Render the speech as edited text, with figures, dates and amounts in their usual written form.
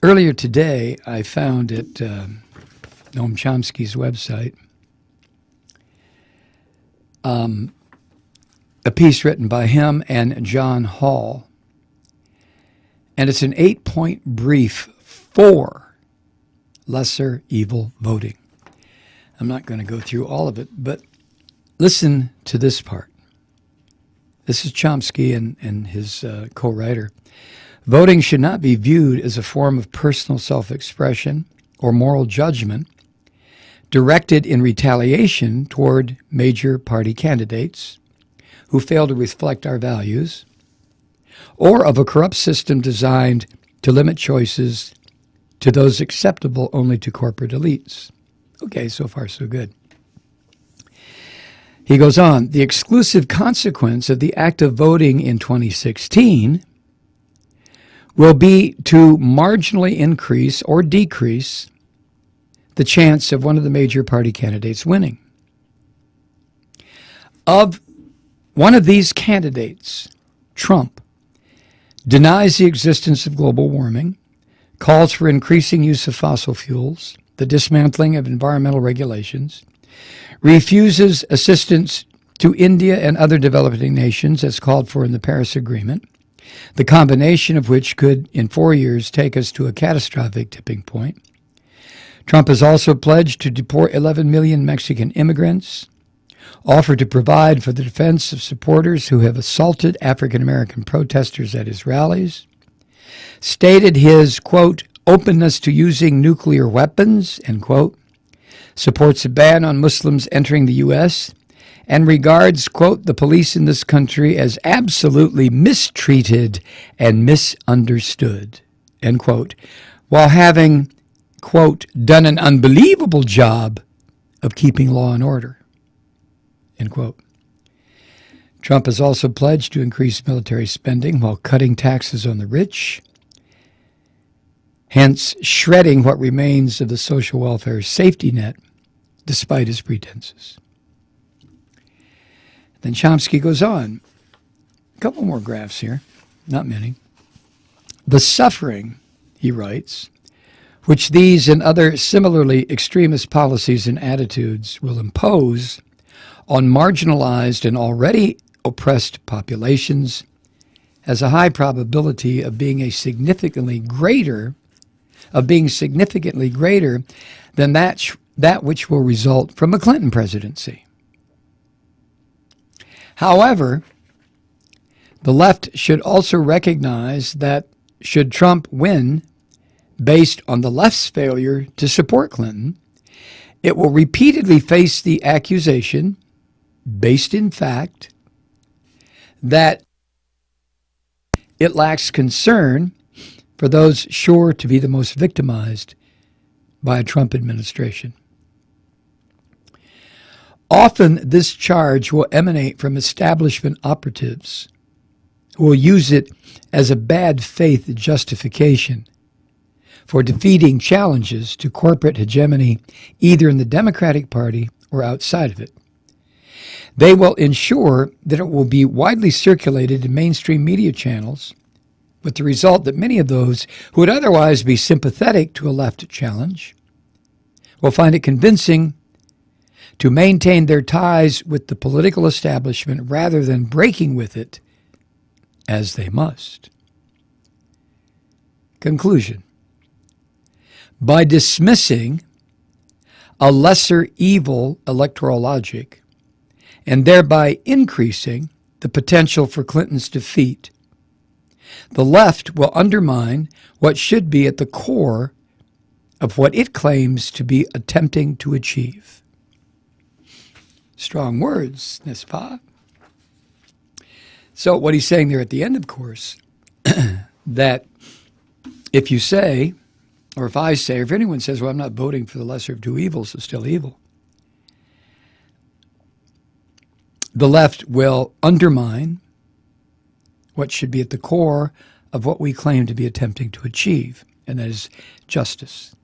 Earlier today, I found at Noam Chomsky's website a piece written by him and John Hall, and it's an 8-point brief for lesser evil voting. I'm not going to go through all of it, but listen to this part. This is Chomsky and his co-writer. Voting should not be viewed as a form of personal self-expression or moral judgment directed in retaliation toward major party candidates who fail to reflect our values, or of a corrupt system designed to limit choices to those acceptable only to corporate elites. Okay, so far so good. He goes on, the exclusive consequence of the act of voting in 2016 will be to marginally increase or decrease the chance of one of the major party candidates winning. Of one of these candidates, Trump, denies the existence of global warming, calls for increasing use of fossil fuels, the dismantling of environmental regulations, refuses assistance to India and other developing nations as called for in the Paris Agreement, the combination of which could, in 4 years, take us to a catastrophic tipping point. Trump has also pledged to deport 11 million Mexican immigrants, offered to provide for the defense of supporters who have assaulted African-American protesters at his rallies, stated his, quote, openness to using nuclear weapons, end quote, supports a ban on Muslims entering the U.S., and regards, quote, the police in this country as absolutely mistreated and misunderstood, end quote, while having, quote, done an unbelievable job of keeping law and order, end quote. Trump has also pledged to increase military spending while cutting taxes on the rich, hence shredding what remains of the social welfare safety net, despite his pretenses. Then Chomsky goes on. A couple more graphs here, not many. The suffering, he writes, which these and other similarly extremist policies and attitudes will impose on marginalized and already oppressed populations has a high probability of being significantly greater than that which will result from a Clinton presidency. However, the left should also recognize that should Trump win based on the left's failure to support Clinton, it will repeatedly face the accusation, based in fact, that it lacks concern for those sure to be the most victimized by a Trump administration. Often this charge will emanate from establishment operatives who will use it as a bad faith justification for defeating challenges to corporate hegemony either in the Democratic Party or outside of it. They will ensure that it will be widely circulated in mainstream media channels, with the result that many of those who would otherwise be sympathetic to a left challenge will find it convincing to maintain their ties with the political establishment rather than breaking with it as they must. Conclusion. By dismissing a lesser evil electoral logic and thereby increasing the potential for Clinton's defeat, the left will undermine what should be at the core of what it claims to be attempting to achieve. Strong words, n'est-ce pas? So what he's saying there at the end, of course, that if you say, or if I say, or if anyone says, well, I'm not voting for the lesser of two evils, it's still evil, the left will undermine what should be at the core of what we claim to be attempting to achieve, and that is justice.